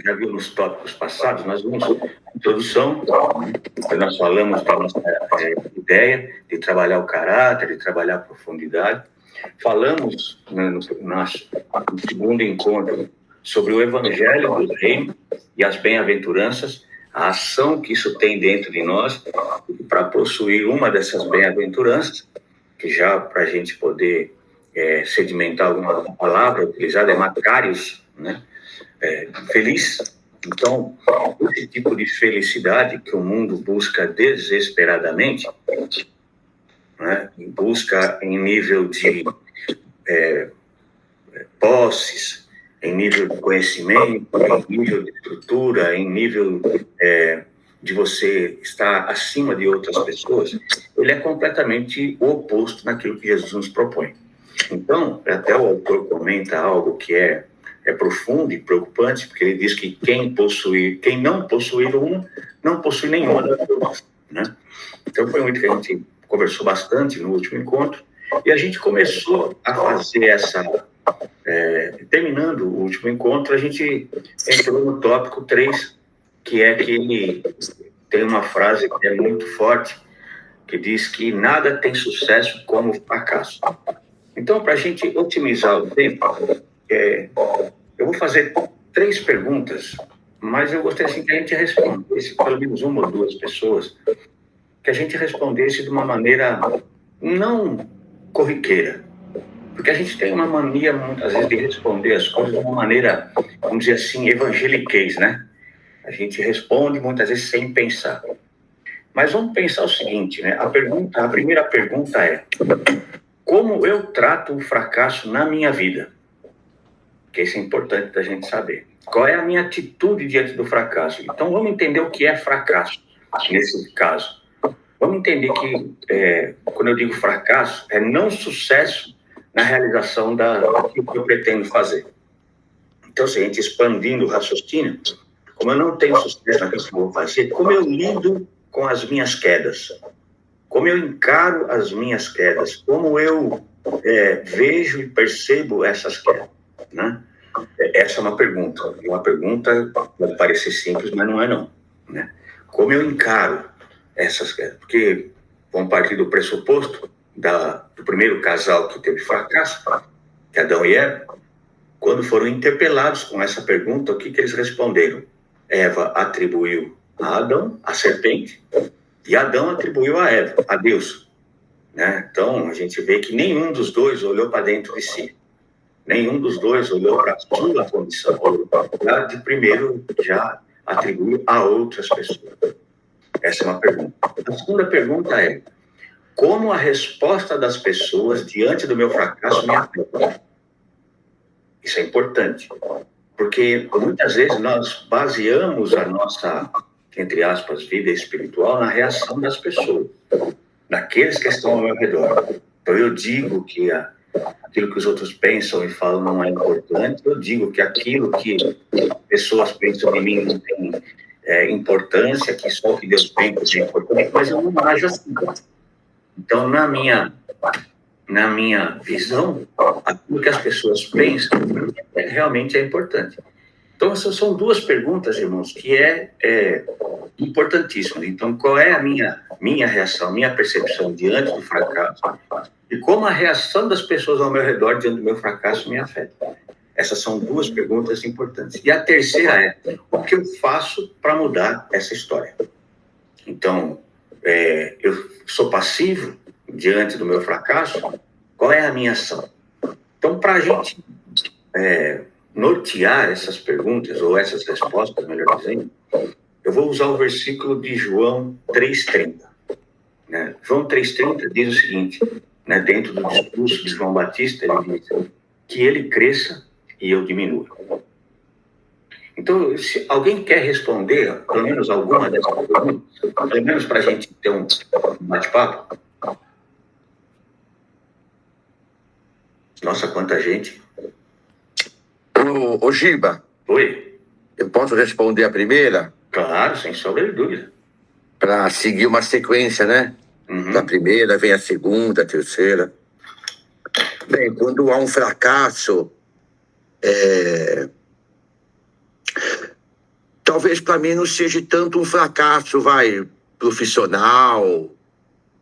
Já viu nos tópicos passados, nós vimos introdução, nós falamos da nossa ideia de trabalhar o caráter, de trabalhar a profundidade. Falamos no segundo encontro sobre o Evangelho do Reino e as bem-aventuranças, a ação que isso tem dentro de nós, para possuir uma dessas bem-aventuranças, que já para a gente poder sedimentar alguma palavra utilizada é Macarius, né? Feliz. Então, esse tipo de felicidade que o mundo busca desesperadamente, né? Busca em nível de posses, em nível de conhecimento, em nível de estrutura, em nível de você estar acima de outras pessoas, ele é completamente o oposto naquilo que Jesus nos propõe. Então, até o autor comenta algo que é profundo e preocupante, porque ele diz que quem não possuir uma, não possui nenhuma das duas, né? Então, foi muito que a gente conversou bastante no último encontro, e a gente começou a fazer terminando o último encontro, a gente entrou no tópico 3, que ele tem uma frase que é muito forte, que diz que nada tem sucesso como fracasso. Então, para a gente otimizar o tempo, eu vou fazer 3 perguntas, mas eu gostaria assim, que a gente respondesse, pelo menos uma ou duas pessoas, que a gente respondesse de uma maneira não corriqueira. Porque a gente tem uma mania, muitas vezes, de responder as coisas de uma maneira, vamos dizer assim, evangeliquez, né? A gente responde muitas vezes sem pensar. Mas vamos pensar o seguinte, né? A primeira pergunta é: como eu trato o fracasso na minha vida? Porque isso é importante da gente saber. Qual é a minha atitude diante do fracasso? Então, vamos entender o que é fracasso nesse caso. Vamos entender que, quando eu digo fracasso, é não sucesso na realização daquilo que eu pretendo fazer. Então, se a gente expandindo o raciocínio, como eu não tenho sucesso naquilo que eu vou fazer, como eu lido com as minhas quedas? Como eu encaro as minhas quedas? Como eu vejo e percebo essas quedas, né? Essa é uma pergunta. Uma pergunta pode parecer simples, mas não é não, né? Como eu encaro essas quedas? Porque vamos partir do pressuposto do primeiro casal que teve fracasso, que é Adão e Eva. Quando foram interpelados com essa pergunta, o que eles responderam? Eva atribuiu a Adão, a serpente, e Adão atribuiu a Eva, a Deus, né? Então, a gente vê que nenhum dos dois olhou para dentro de si. Nenhum dos dois olhou para a sua condição. De primeiro, já atribuiu a outras pessoas. Essa é uma pergunta. A segunda pergunta é: como a resposta das pessoas diante do meu fracasso me afeta? Isso é importante, porque muitas vezes nós baseamos a nossa, entre aspas, vida espiritual na reação das pessoas, daqueles que estão ao meu redor. Então eu digo que aquilo que os outros pensam e falam não é importante, eu digo que aquilo que pessoas pensam de mim não tem importância, que só o que Deus pensa é importante, mas eu não ajo assim. Então, na minha visão, aquilo que as pessoas pensam realmente é importante. Então, essas são 2 perguntas, irmãos, que é importantíssimas. Então, qual é a minha reação, minha percepção diante do fracasso? E como a reação das pessoas ao meu redor diante do meu fracasso me afeta? Essas são 2 perguntas importantes. E a terceira é: o que eu faço para mudar essa história? Então, eu sou passivo diante do meu fracasso? Qual é a minha ação? Então, para a gente nortear essas perguntas, ou essas respostas, melhor dizendo, eu vou usar o versículo de João 3,30. Né? João 3,30 diz o seguinte, né, dentro do discurso de João Batista, ele diz que ele cresça e eu diminua. Então, se alguém quer responder, pelo menos alguma dessas perguntas, pelo menos para a gente ter um bate-papo. Nossa, quanta gente. Ô Giba. Oi. Eu posso responder a primeira? Claro, sem sombra de dúvida. Para seguir uma sequência, né? Uhum. Da primeira vem a segunda, a terceira. Bem, quando há um fracasso, talvez para mim não seja tanto um fracasso, profissional,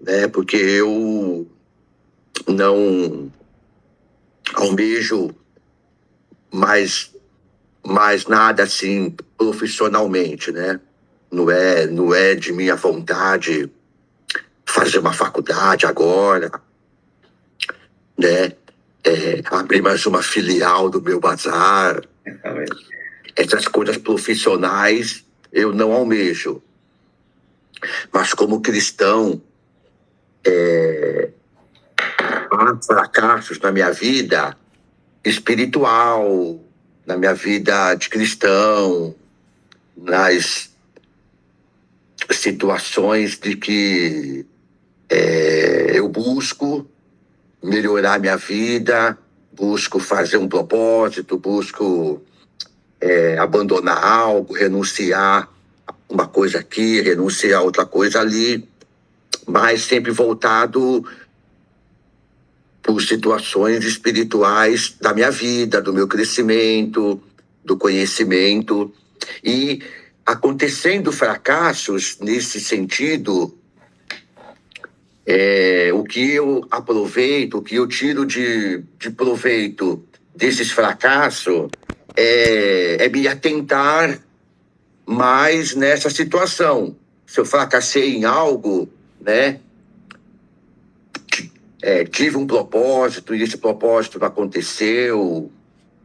né? Porque eu não almejo mais nada assim profissionalmente, né? Não é de minha vontade fazer uma faculdade agora, né? Abrir mais uma filial do meu bazar. Essas coisas profissionais eu não almejo. Mas como cristão, há fracassos na minha vida espiritual, na minha vida de cristão, nas situações de que eu busco melhorar minha vida, busco fazer um propósito, busco abandonar algo, renunciar uma coisa aqui, renunciar a outra coisa ali, mas sempre voltado por situações espirituais da minha vida, do meu crescimento, do conhecimento. E acontecendo fracassos nesse sentido, o que eu aproveito, o que eu tiro de proveito desses fracassos é me atentar mais nessa situação. Se eu fracassei em algo, né? Tive um propósito e esse propósito não aconteceu,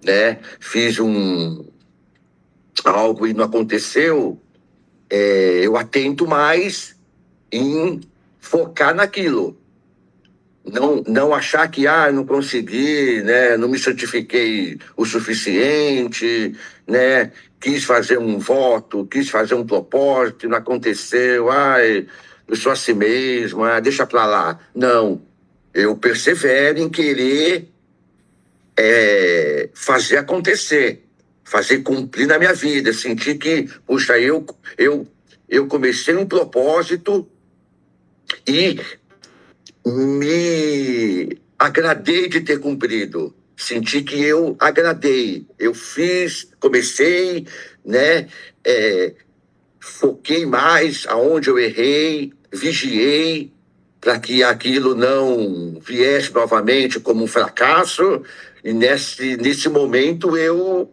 né? Fiz algo e não aconteceu, eu atento mais em focar naquilo. Não achar que não consegui, né? Não me certifiquei o suficiente, né? Quis fazer um voto, quis fazer um propósito, não aconteceu. Eu sou assim mesmo, deixa pra lá. Não, eu persevero em querer fazer acontecer, fazer cumprir na minha vida, sentir que, puxa, eu comecei um propósito e me agradei de ter cumprido. Senti que eu agradei. Eu fiz, comecei, né? Foquei mais aonde eu errei, vigiei para que aquilo não viesse novamente como um fracasso. E nesse momento eu,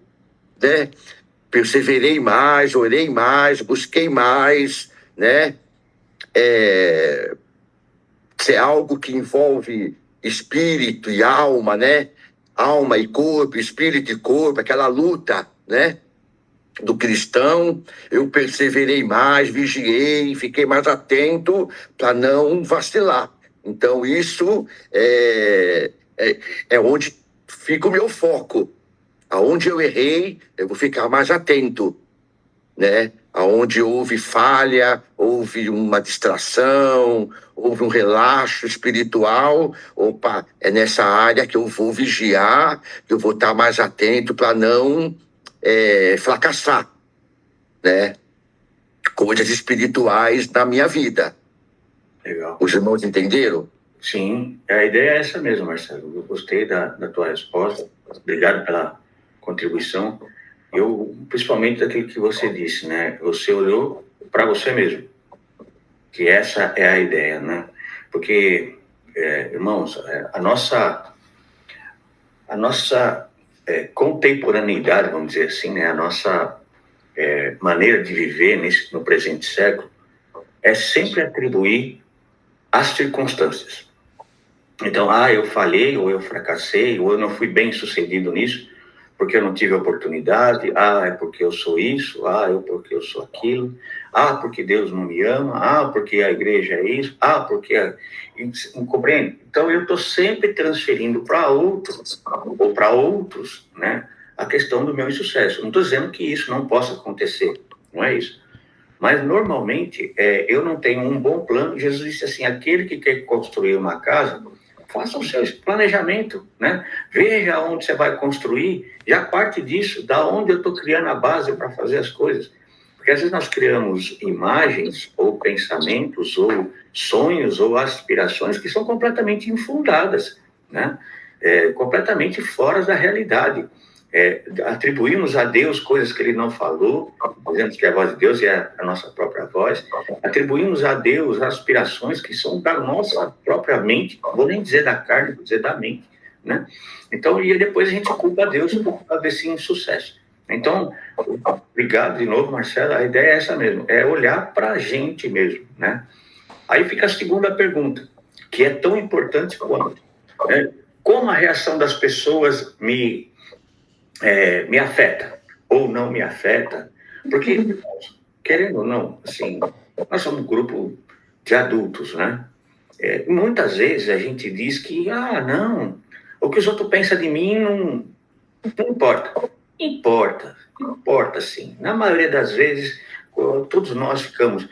né, perseverei mais, orei mais, busquei mais, né? Se é algo que envolve espírito e alma, né? Alma e corpo, espírito e corpo, aquela luta, né? Do cristão, eu perseverei mais, vigiei, fiquei mais atento para não vacilar. Então, isso é onde fica o meu foco. Aonde eu errei, eu vou ficar mais atento, né? Aonde houve falha, houve uma distração, houve um relaxo espiritual, opa, é nessa área que eu vou vigiar, que eu vou estar mais atento para não fracassar, né? Coisas espirituais na minha vida. Legal. Os irmãos entenderam? Sim, a ideia é essa mesmo, Marcelo. Eu gostei da tua resposta. Obrigado pela contribuição. Principalmente daquilo que você disse, né? Você olhou para você mesmo, que essa é a ideia, né? Porque, irmãos, a nossa contemporaneidade, vamos dizer assim, né? A nossa maneira de viver no presente século é sempre atribuir às circunstâncias. Então, eu falhei, ou eu fracassei, ou eu não fui bem sucedido nisso, porque eu não tive oportunidade, é porque eu sou isso, porque eu sou aquilo, porque Deus não me ama, porque a igreja é isso, porque... Não compreende? Então, eu estou sempre transferindo para outros, ou para outros, né, a questão do meu insucesso. Não estou dizendo que isso não possa acontecer, não é isso. Mas, normalmente, eu não tenho um bom plano. Jesus disse assim, aquele que quer construir uma casa, faça o seu planejamento, né? Veja onde você vai construir, já parte disso, da onde eu estou criando a base para fazer as coisas. Porque às vezes nós criamos imagens, ou pensamentos, ou sonhos, ou aspirações que são completamente infundadas, né? Completamente fora da realidade. atribuímos a Deus coisas que ele não falou, dizemos que a voz de Deus é a nossa própria voz, atribuímos a Deus aspirações que são da nossa própria mente, não vou nem dizer da carne, vou dizer da mente, né? Então, e depois a gente culpa a Deus por desse insucesso. Então, obrigado de novo, Marcelo, a ideia é essa mesmo, é olhar para a gente mesmo, né? Aí fica a segunda pergunta, que é tão importante quanto, né? Como a reação das pessoas me afeta ou não me afeta, porque, querendo ou não, assim, nós somos um grupo de adultos, né? Muitas vezes a gente diz que, não, o que os outros pensam de mim não importa. Importa sim. Na maioria das vezes, todos nós ficamos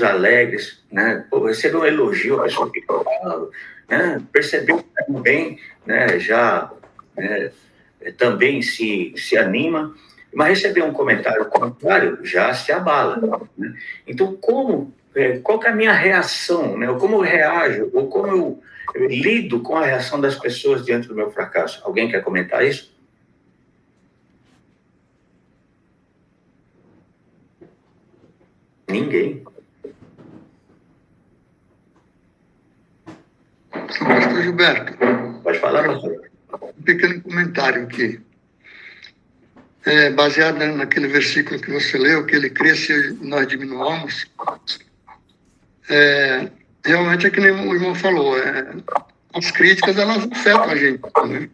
alegres, né? Receber um elogio, a pessoa fica, né? Percebeu que está bem, né? Já... também se anima, mas receber um comentário contrário já se abala, né? Então, qual que é a minha reação, né? Ou como eu reajo, ou como eu lido com a reação das pessoas diante do meu fracasso? Alguém quer comentar isso? Ninguém. Pastor Gilberto. Pode falar, pastor. Um pequeno comentário aqui. Baseado naquele versículo que você leu, que ele cresce e nós diminuamos. Realmente é que nem o irmão falou, as críticas elas afetam a gente, né?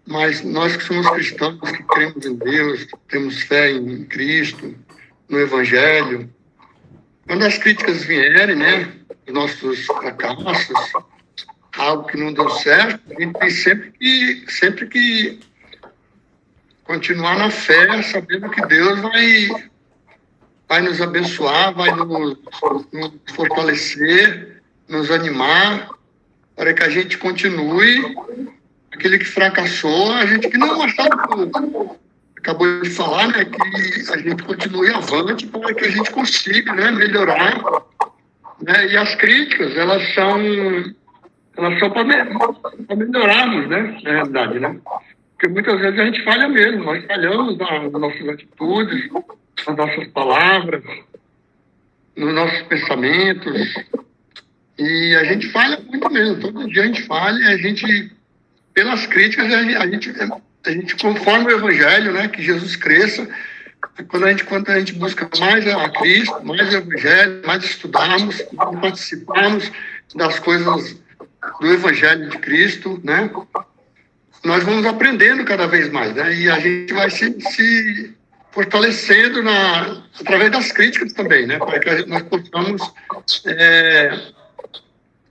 Mas nós que somos cristãos, que cremos em Deus, temos fé em Cristo, no Evangelho, quando as críticas vierem, né, os nossos fracassos, algo que não deu certo, a gente tem sempre que continuar na fé, sabendo que Deus vai nos abençoar, vai nos fortalecer, nos animar, para que a gente continue. Aquele que fracassou, a gente que não acabou de falar, né, que a gente continue avante para que a gente consiga, né, melhorar, né, e as críticas, elas são para melhorarmos, né, na realidade, né, porque muitas vezes a gente falha mesmo, nós falhamos nas nossas atitudes, nas nossas palavras, nos nossos pensamentos, e a gente falha muito mesmo, todo dia a gente falha, e a gente, pelas críticas, a gente conforme o Evangelho, né, que Jesus cresça, quando a gente busca mais a Cristo, mais o Evangelho, mais estudarmos, mais participarmos das coisas do Evangelho de Cristo, né, nós vamos aprendendo cada vez mais, né, e a gente vai se fortalecendo através das críticas também, né, para que nós possamos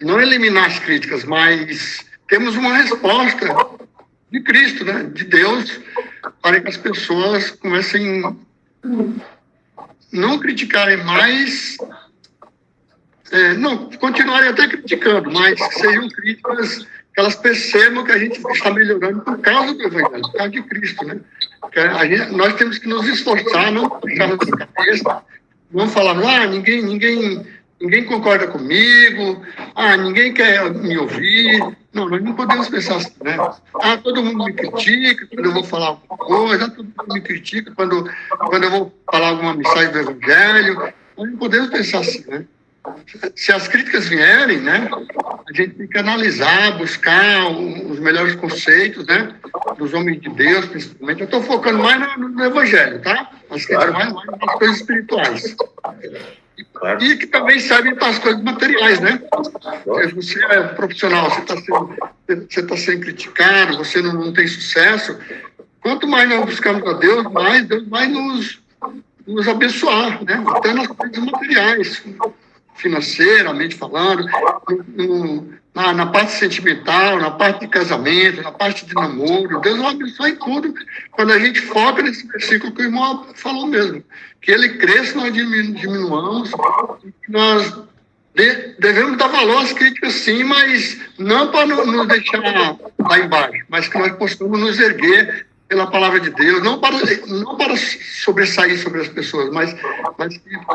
não eliminar as críticas, mas temos uma resposta de Cristo, né, de Deus, para que as pessoas comecem a não criticarem mais, não, continuarem até criticando, mas sejam críticas que elas percebam que a gente está melhorando por causa do Evangelho, por causa de Cristo, né? Nós temos que nos esforçar, não deixar nossa cabeça, não falar, ninguém concorda comigo, ninguém quer me ouvir. Não, nós não podemos pensar assim, né? Todo mundo me critica quando eu vou falar alguma coisa, todo mundo me critica quando eu vou falar alguma mensagem do Evangelho. Nós não podemos pensar assim, né? Se as críticas vierem, né, a gente tem que analisar, buscar os melhores conceitos, né, dos homens de Deus, principalmente. Eu estou focando mais no Evangelho, tá? As críticas mais nas coisas espirituais. E que também servem para as coisas materiais, né? Você é profissional, você está sendo criticado, você não tem sucesso. Quanto mais nós buscamos a Deus, mais Deus vai nos abençoar, né? Até nas coisas materiais, financeiramente falando, na parte sentimental, na parte de casamento, na parte de namoro. Deus vai abençoar em tudo quando a gente foca nesse versículo que o irmão falou mesmo. Que ele cresce, nós diminuamos, nós devemos dar valor às críticas sim, mas não para nos deixar lá embaixo, mas que nós possamos nos erguer pela palavra de Deus, não para sobressair sobre as pessoas, mas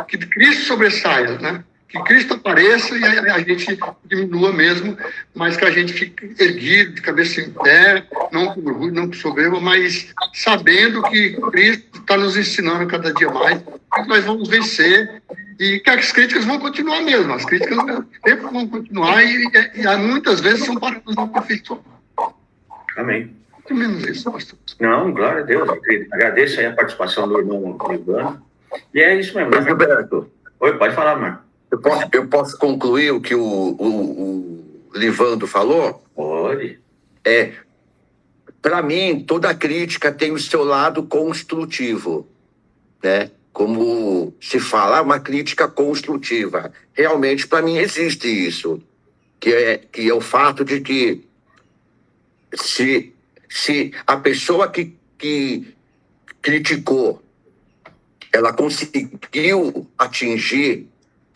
que Cristo sobressaia, né? que Cristo apareça e a gente diminua mesmo, mas que a gente fique erguido, de cabeça em pé, não com orgulho, não com soberba, mas sabendo que Cristo está nos ensinando cada dia mais, que nós vamos vencer e que as críticas vão continuar mesmo, as críticas sempre vão continuar e muitas vezes são para nos aperfeiçoar. Amém. Muito menos isso, pastor. Não, glória a Deus. Agradeço aí a participação do irmão Livano. E é isso mesmo. Roberto, Oi, pode falar, Marco. eu posso concluir o que o Livando falou? Pode. Para mim, toda crítica tem o seu lado construtivo, né? Como se fala, uma crítica construtiva. Realmente, para mim, existe isso, que é o fato de que se a pessoa que criticou, ela conseguiu atingir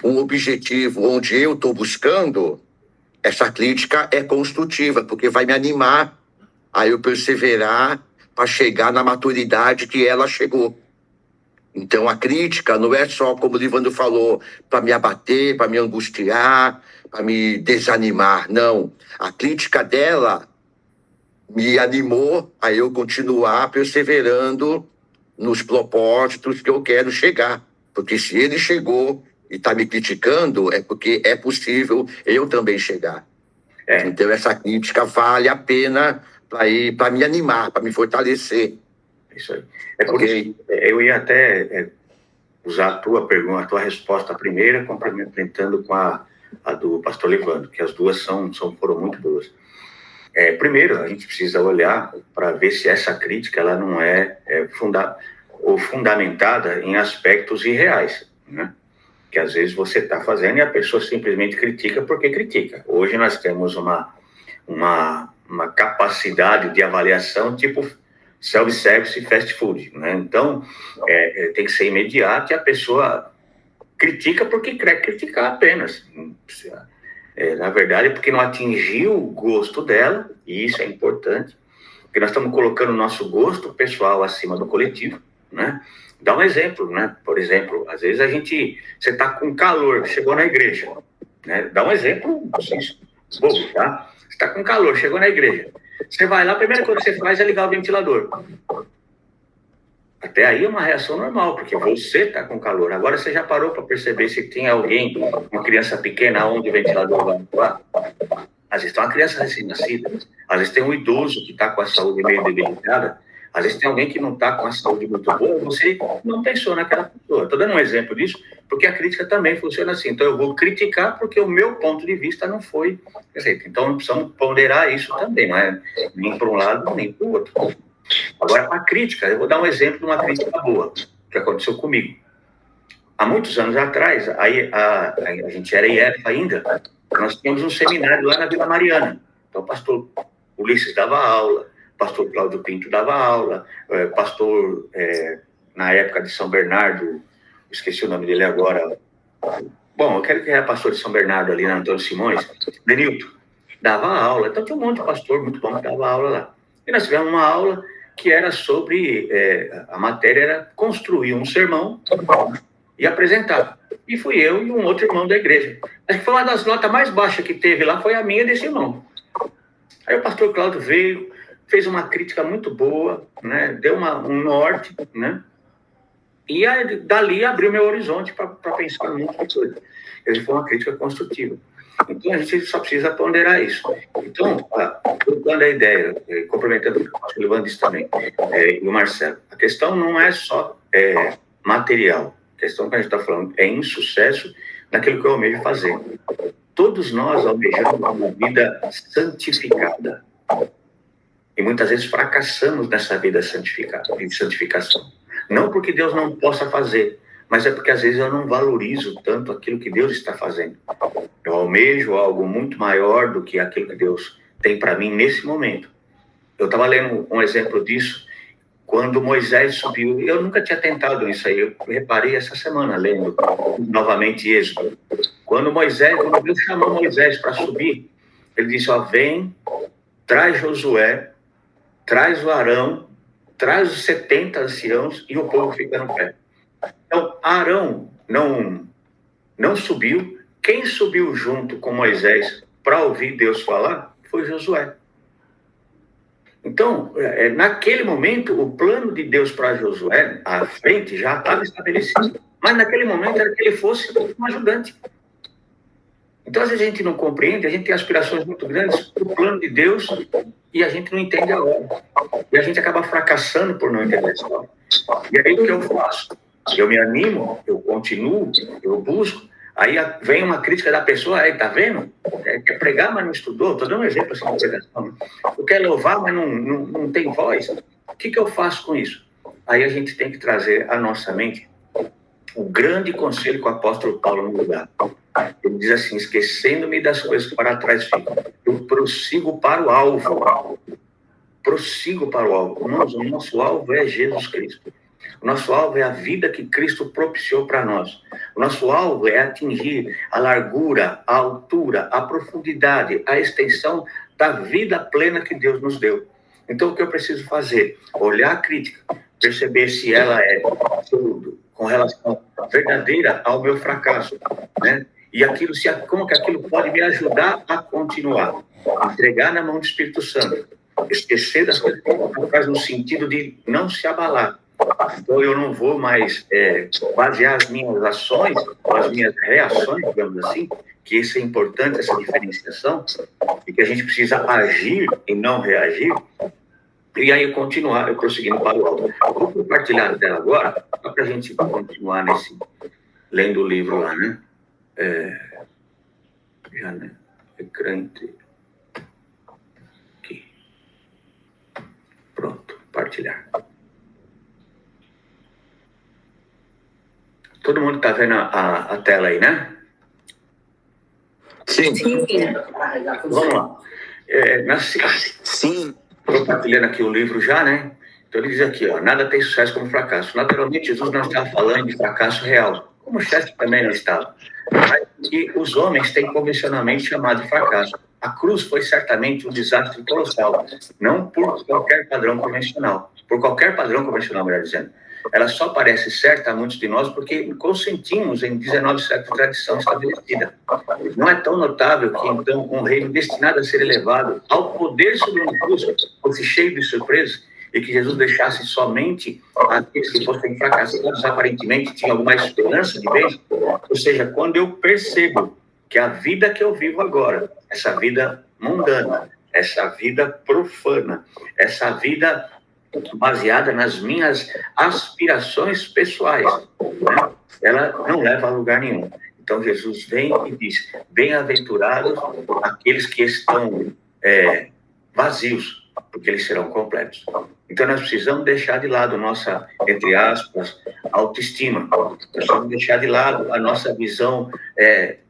um objetivo onde eu estou buscando, essa crítica é construtiva, porque vai me animar a eu perseverar para chegar na maturidade que ela chegou. Então, a crítica não é só, como o Livando falou, para me abater, para me angustiar, para me desanimar. Não. A crítica dela me animou a eu continuar perseverando nos propósitos que eu quero chegar. Porque se ele chegou e está me criticando, é porque é possível eu também chegar. Então, essa crítica vale a pena para me animar, para me fortalecer. Isso aí. Por isso, eu ia até usar a tua pergunta, a tua resposta primeira, complementando com a do pastor Livando, que as duas foram muito boas. Primeiro, a gente precisa olhar para ver se essa crítica ela não é fundamentada em aspectos irreais, né? Que às vezes você está fazendo e a pessoa simplesmente critica porque critica. Hoje nós temos uma capacidade de avaliação tipo self-service e fast food, né? Então, tem que ser imediato e a pessoa critica porque quer criticar apenas. Na verdade, porque não atingiu o gosto dela, e isso é importante, porque nós estamos colocando o nosso gosto pessoal acima do coletivo, né? Dá um exemplo, né? Por exemplo, às vezes você está com calor, chegou na igreja, né? Dá um exemplo, bobo, tá? Você está com calor, chegou na igreja. Você vai lá, a primeira coisa que você faz é ligar o ventilador. Até aí é uma reação normal, porque você está com calor. Agora você já parou para perceber se tem alguém, uma criança pequena, onde o ventilador vai atuar? Às vezes tem uma criança recém-nascida, às vezes tem um idoso que está com a saúde meio debilitada, às vezes tem alguém que não está com a saúde muito boa, você não pensou naquela pessoa. Estou dando um exemplo disso, porque a crítica também funciona assim. Então eu vou criticar porque o meu ponto de vista não foi aceito. Então precisamos ponderar isso também, não é nem para um lado nem para o outro. Agora, a crítica, eu vou dar um exemplo de uma crítica boa, que aconteceu comigo. Há muitos anos atrás, a gente era IEF ainda, nós tínhamos um seminário lá na Vila Mariana. Então, o pastor Ulisses dava aula, o pastor Cláudio Pinto dava aula, pastor, na época de São Bernardo, esqueci o nome dele agora, bom, eu quero que era pastor de São Bernardo ali, na Antônio Simões, Benilton, dava aula. Então, tinha um monte de pastor muito bom que dava aula lá. E nós tivemos uma aula que era sobre, a matéria era construir um sermão e apresentar. E fui eu e um outro irmão da igreja. Acho que foi uma das notas mais baixas que teve lá, foi a minha desse irmão. Aí o pastor Cláudio veio, fez uma crítica muito boa, né? Deu um norte, né? E aí, dali abriu meu horizonte para pensar em muita coisa. Ele foi uma crítica construtiva. Então, a gente só precisa ponderar isso. Então, dando a ideia, complementando o que o pastor Livando disse também, e o Marcelo, a questão não é só material. A questão que a gente está falando é insucesso naquilo que eu almejo fazer. Todos nós almejamos uma vida santificada. E muitas vezes fracassamos nessa vida de santificação. Não porque Deus não possa fazer, mas é porque às vezes eu não valorizo tanto aquilo que Deus está fazendo. Eu almejo algo muito maior do que aquilo que Deus tem para mim nesse momento. Eu estava lendo um exemplo disso quando Moisés subiu. Eu nunca tinha tentado isso aí. Eu reparei essa semana lendo novamente Êxodo. Quando Deus chamou Moisés para subir, ele disse: vem, traz Josué, traz o Arão, traz os 70 anciãos e o povo fica no pé. Então, Arão não subiu, Quem subiu junto com Moisés para ouvir Deus falar foi Josué. Então, naquele momento, o plano de Deus para Josué, à frente, já estava estabelecido. Mas naquele momento era que ele fosse um ajudante. Então, às vezes a gente não compreende, a gente tem aspirações muito grandes para o plano de Deus e a gente não entende a hora. E a gente acaba fracassando por não entender essa hora. E aí o que eu faço? Eu me animo, eu continuo, eu busco. Aí vem uma crítica da pessoa, aí, tá vendo? Quer pregar, mas não estudou. Estou dando um exemplo assim de pregação. Eu quero louvar, mas não tem voz. O que eu faço com isso? Aí a gente tem que trazer à nossa mente o grande conselho que o apóstolo Paulo nos dá. Ele diz assim: esquecendo-me das coisas que para trás ficam, eu prossigo para o alvo. Prossigo para o alvo. O nosso alvo é Jesus Cristo. O nosso alvo é a vida que Cristo propiciou para nós. O nosso alvo é atingir a largura, a altura, a profundidade, a extensão da vida plena que Deus nos deu. Então, o que eu preciso fazer? Olhar a crítica, perceber se ela é com relação verdadeira ao meu fracasso, né? E aquilo, como que aquilo pode me ajudar a continuar. Entregar na mão do Espírito Santo. Esquecer das coisas que faz no sentido de não se abalar. Então, eu não vou mais basear as minhas ações, as minhas reações, digamos assim, que isso é importante, essa diferenciação, e que a gente precisa agir e não reagir, e aí eu prosseguindo para o alto. Vou compartilhar a tela agora, só para a gente continuar lendo o livro lá, né? Já, né? Ecrã inteiro. Aqui. Pronto, compartilhar. Todo mundo está vendo a tela aí, né? Sim. Vamos lá. Sim. Compartilhando aqui o livro já, né? Então ele diz aqui, ó, nada tem sucesso como fracasso. Naturalmente, Jesus não estava falando de fracasso real, como o chefe também não estava. Mas que os homens têm convencionalmente chamado de fracasso. A cruz foi certamente um desastre colossal, não por qualquer padrão convencional. Por qualquer padrão convencional, melhor dizendo. Ela só parece certa a muitos de nós porque consentimos em 19 séculos de tradição estabelecida. Não é tão notável que, então, um reino destinado a ser elevado ao poder sobre uma cruz fosse cheio de surpresas e que Jesus deixasse somente aqueles que fossem fracassados, aparentemente tinham alguma esperança de bem. Ou seja, quando eu percebo que a vida que eu vivo agora, essa vida mundana, essa vida profana, essa vida baseada nas minhas aspirações pessoais, né? Ela não leva a lugar nenhum. Então Jesus vem e diz: bem-aventurados aqueles que estão vazios, porque eles serão completos. Então nós precisamos deixar de lado nossa, entre aspas, autoestima. Nós precisamos deixar de lado a nossa visão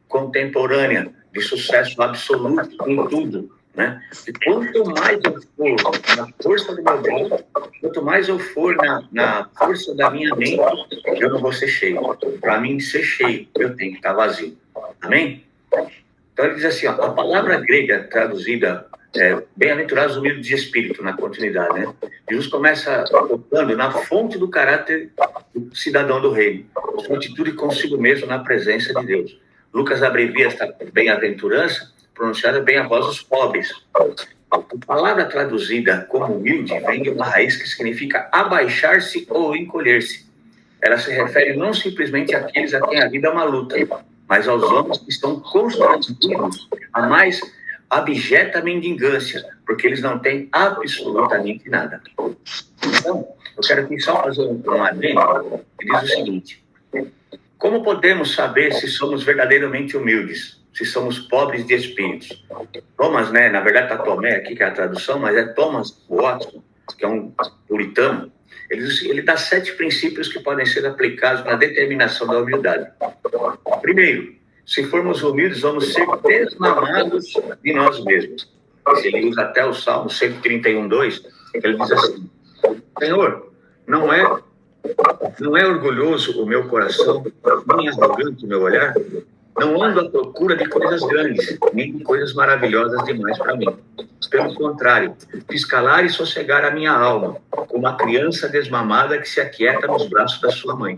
contemporânea de sucesso absoluto em tudo, né? E quanto mais eu for na força do meu braço, quanto mais eu for na força da minha mente, eu não vou ser cheio. Para mim ser cheio, eu tenho que estar vazio. Amém? Então ele diz assim, ó, a palavra grega traduzida bem-aventurados humildes de espírito, na continuidade, né? Jesus começa tocando na fonte do caráter do cidadão do reino, sua atitude consigo mesmo na presença de Deus. Lucas abrevia esta bem-aventurança pronunciada bem a voz dos pobres. A palavra traduzida como humilde vem de uma raiz que significa abaixar-se ou encolher-se. Ela se refere não simplesmente àqueles a quem a vida é uma luta, mas aos homens que estão constrangidos a mais abjeta mendigância, porque eles não têm absolutamente nada. Então, eu quero aqui só fazer um adendo que diz o seguinte: como podemos saber se somos verdadeiramente humildes? Se somos pobres de espíritos? Thomas, né, na verdade está Tomé aqui, que é a tradução, mas é Thomas Watson, que é um puritano. Ele dá 7 princípios que podem ser aplicados na determinação da humildade. Primeiro, se formos humildes, vamos ser desmamados de nós mesmos. Ele usa até o Salmo 131:2, ele diz assim: Senhor, não é orgulhoso o meu coração, nem arrogante o meu olhar? Não ando à procura de coisas grandes, nem de coisas maravilhosas demais para mim. Pelo contrário, fiz calar e sossegar a minha alma, como a criança desmamada que se aquieta nos braços da sua mãe.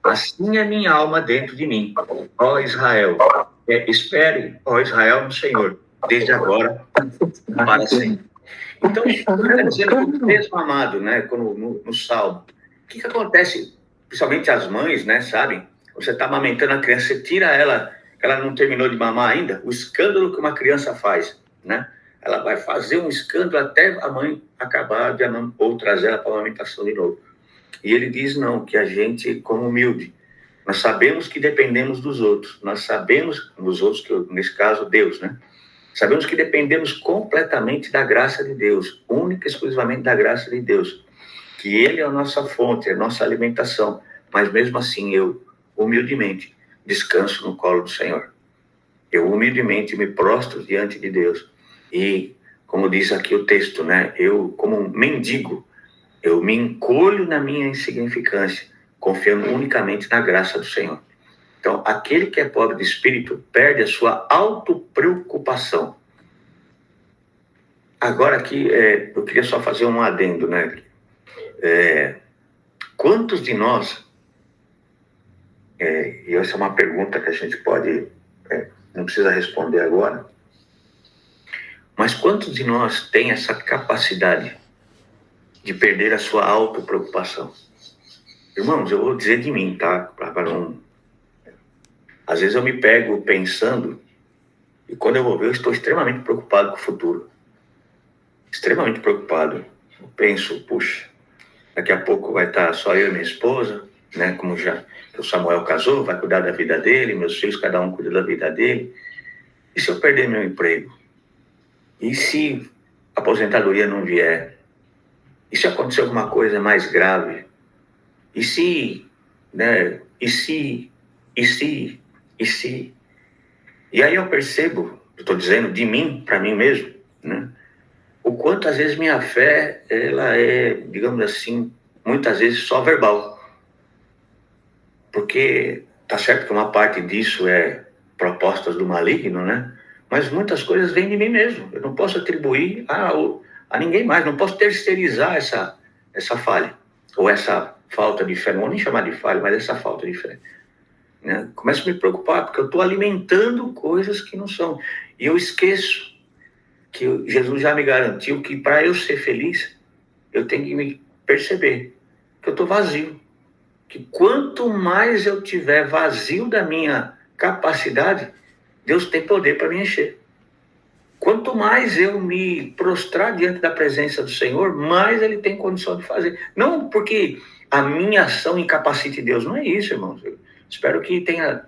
Assim é minha alma dentro de mim, ó Israel. espere, ó Israel, no Senhor, desde agora para sempre. Então, está dizendo que o mesmo amado, né, no Salmo, o que acontece, principalmente as mães, né, sabem? Você está amamentando a criança, você tira ela, ela não terminou de mamar ainda, o escândalo que uma criança faz, né? Ela vai fazer um escândalo até a mãe acabar de amamentar, ou trazer ela para a amamentação de novo. E ele diz não, que a gente, como humilde, nós sabemos que dependemos dos outros, nós sabemos, dos outros, que nesse caso, Deus, né? Sabemos que dependemos completamente da graça de Deus, única e exclusivamente da graça de Deus, que Ele é a nossa fonte, é a nossa alimentação, mas mesmo assim eu, humildemente, descanso no colo do Senhor. Eu humildemente me prostro diante de Deus e, como diz aqui o texto, né, eu, como um mendigo, eu me encolho na minha insignificância, confiando unicamente na graça do Senhor. Então, aquele que é pobre de espírito perde a sua autopreocupação. Agora aqui, eu queria só fazer um adendo, né? Quantos de nós, e essa é uma pergunta que a gente pode, não precisa responder agora, mas quantos de nós tem essa capacidade de perder a sua autopreocupação? Irmãos, eu vou dizer de mim, tá? Para não... Às vezes eu me pego pensando, e quando eu vou ver, eu estou extremamente preocupado com o futuro. Extremamente preocupado. Eu penso, puxa, daqui a pouco vai estar só eu e minha esposa, né? Como já o Samuel casou, vai cuidar da vida dele, meus filhos, cada um cuida da vida dele. E se eu perder meu emprego? E se a aposentadoria não vier? E se acontecer alguma coisa mais grave? E se, né? E se? E aí eu percebo, eu estou dizendo de mim, para mim mesmo, né? O quanto às vezes minha fé, ela é, digamos assim, muitas vezes só verbal. Porque tá certo que uma parte disso é propostas do maligno, né? Mas muitas coisas vêm de mim mesmo. Eu não posso atribuir a ninguém mais, não posso terceirizar essa falha, ou essa falta de fé, não vou nem chamar de falha, mas essa falta de fé. Né? Começo a me preocupar, porque eu estou alimentando coisas que não são. E eu esqueço que Jesus já me garantiu que para eu ser feliz, eu tenho que me perceber que eu estou vazio. Que quanto mais eu tiver vazio da minha capacidade, Deus tem poder para me encher. Quanto mais eu me prostrar diante da presença do Senhor, mais Ele tem condição de fazer. Não porque a minha ação incapacite Deus, não é isso, irmãos. Eu espero que tenha,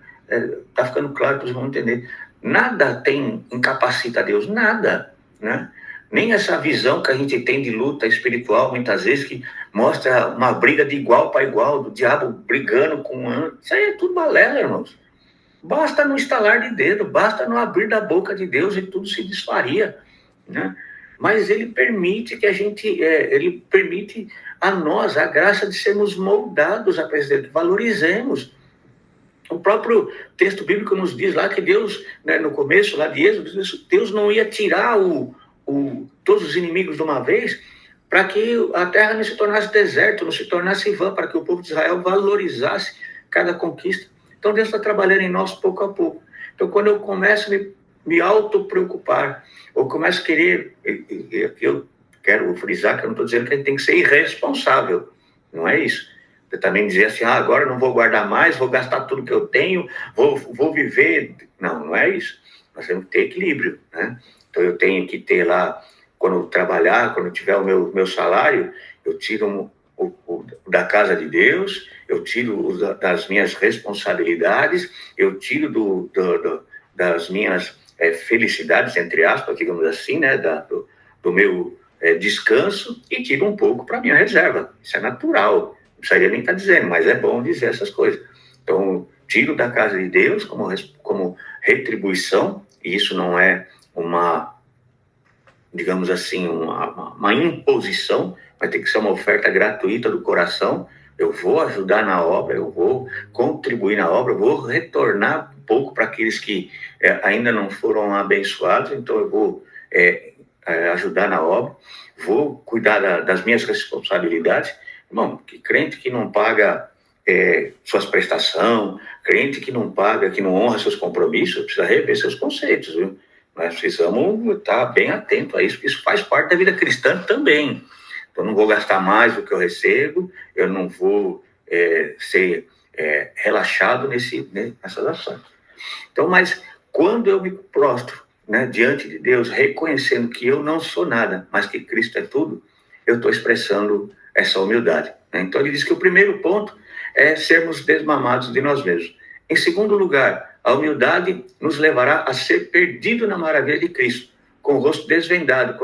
tá ficando claro que vocês vão entender. Nada incapacita Deus, nada, né? Nem essa visão que a gente tem de luta espiritual, muitas vezes, que mostra uma briga de igual para igual, do diabo brigando com um anjo. Isso aí é tudo balela, irmãos. Basta não estalar de dedo, basta não abrir da boca de Deus e tudo se desfaria, né? Mas Ele permite que a gente, Ele permite a nós a graça de sermos moldados a presidente, valorizemos. O próprio texto bíblico nos diz lá que Deus, né, no começo lá de Êxodo, Deus não ia tirar todos os inimigos de uma vez, para que a terra não se tornasse deserto, não se tornasse vã, para que o povo de Israel valorizasse cada conquista. Então Deus está trabalhando em nós pouco a pouco. Então quando eu começo a me auto-preocupar, ou começo a querer, eu quero frisar que eu não estou dizendo que a gente tem que ser irresponsável, não é isso. Eu também dizer assim, agora não vou guardar mais, vou gastar tudo que eu tenho, vou viver. Não é isso. Nós temos que ter equilíbrio, né? Então eu tenho que ter lá, quando eu trabalhar, quando eu tiver o meu salário, eu tiro o da casa de Deus, eu tiro das minhas responsabilidades, eu tiro das minhas felicidades, entre aspas, digamos assim, né, do meu descanso, e tiro um pouco para minha reserva. Isso é natural, não precisaria nem estar dizendo, mas é bom dizer essas coisas. Então, tiro da casa de Deus como retribuição, e isso não é uma, digamos assim, uma imposição, vai ter que ser uma oferta gratuita do coração. Eu vou ajudar na obra, eu vou contribuir na obra, eu vou retornar um pouco para aqueles que ainda não foram abençoados, então eu vou ajudar na obra, vou cuidar das minhas responsabilidades. Irmão, que crente que não paga suas prestações, crente que não paga, que não honra seus compromissos, precisa rever seus conceitos, viu? Nós precisamos estar bem atento a isso, porque isso faz parte da vida cristã também. Então, não vou gastar mais do que eu recebo, eu não vou ser relaxado nessas ações. Então, mas quando eu me prostro, né, diante de Deus, reconhecendo que eu não sou nada, mas que Cristo é tudo, eu estou expressando essa humildade. Né? Então, ele diz que o primeiro ponto é sermos desmamados de nós mesmos. Em segundo lugar, a humildade nos levará a ser perdido na maravilha de Cristo, com o rosto desvendado,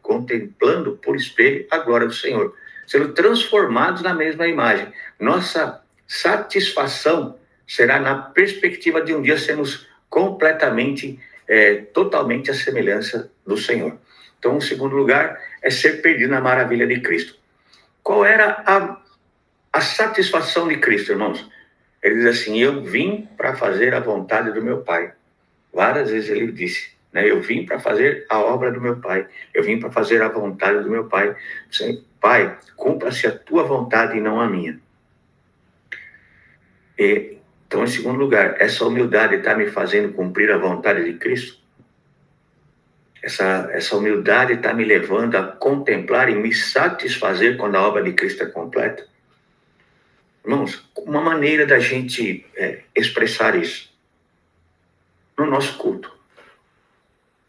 contemplando por espelho a glória do Senhor, sendo transformados na mesma imagem. Nossa satisfação será na perspectiva de um dia sermos completamente, totalmente a semelhança do Senhor. Então, o segundo lugar é ser perdido na maravilha de Cristo. Qual era a satisfação de Cristo, irmãos? Ele diz assim: eu vim para fazer a vontade do meu Pai. Várias vezes ele disse, né? Eu vim para fazer a obra do meu Pai. Eu vim para fazer a vontade do meu Pai. Pai, cumpra-se a tua vontade e não a minha. Então, em segundo lugar, essa humildade está me fazendo cumprir a vontade de Cristo? Essa humildade está me levando a contemplar e me satisfazer quando a obra de Cristo é completa? Irmãos, uma maneira da gente expressar isso no nosso culto.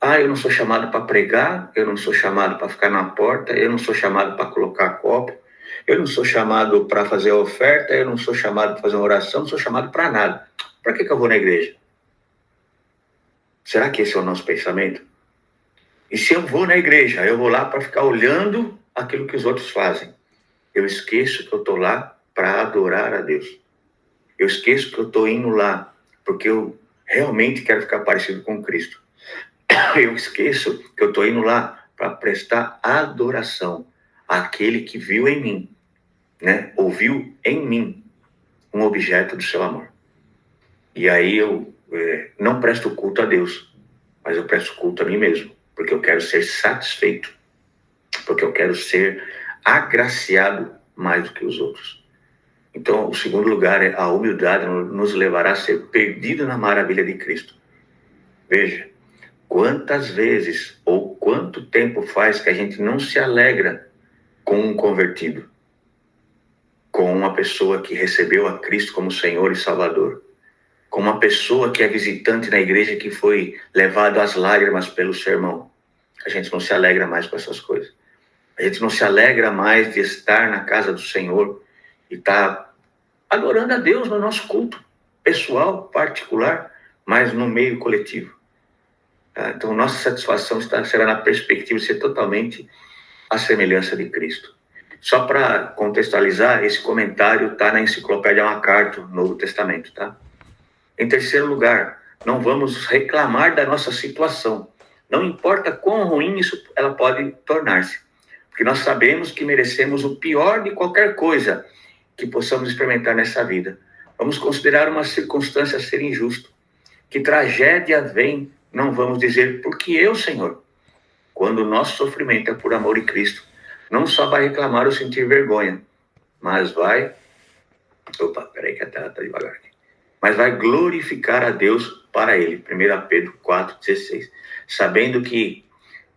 Eu não sou chamado para pregar, eu não sou chamado para ficar na porta, eu não sou chamado para colocar copo, eu não sou chamado para fazer oferta, eu não sou chamado para fazer uma oração, não sou chamado para nada. Para que eu vou na igreja? Será que esse é o nosso pensamento? E se eu vou na igreja, eu vou lá para ficar olhando aquilo que os outros fazem. Eu esqueço que eu estou lá para adorar a Deus. Eu esqueço que eu estou indo lá porque eu realmente quero ficar parecido com Cristo. Eu esqueço que eu estou indo lá para prestar adoração àquele que viu em mim, né? Ouviu em mim um objeto do seu amor. E aí eu não presto culto a Deus, mas eu presto culto a mim mesmo, porque eu quero ser satisfeito, porque eu quero ser agraciado mais do que os outros. Então, o segundo lugar é a humildade nos levará a ser perdido na maravilha de Cristo. Veja, quantas vezes ou quanto tempo faz que a gente não se alegra com um convertido, com uma pessoa que recebeu a Cristo como Senhor e Salvador, com uma pessoa que é visitante na igreja que foi levado às lágrimas pelo sermão. A gente não se alegra mais com essas coisas. A gente não se alegra mais de estar na casa do Senhor e estar adorando a Deus no nosso culto pessoal, particular, mas no meio coletivo. Então, nossa satisfação será na perspectiva de ser totalmente a semelhança de Cristo. Só para contextualizar, esse comentário está na Enciclopédia MacArthur, Novo Testamento, tá? Em terceiro lugar, não vamos reclamar da nossa situação. Não importa quão ruim ela pode tornar-se. Porque nós sabemos que merecemos o pior de qualquer coisa que possamos experimentar nessa vida. Vamos considerar uma circunstância ser injusto. Que tragédia vem, não vamos dizer, porque eu, Senhor. Quando o nosso sofrimento é por amor de Cristo, não só vai reclamar ou sentir vergonha, mas vai... peraí que a tela está devagar aqui. Mas vai glorificar a Deus para ele. 1 Pedro 4,16. Sabendo que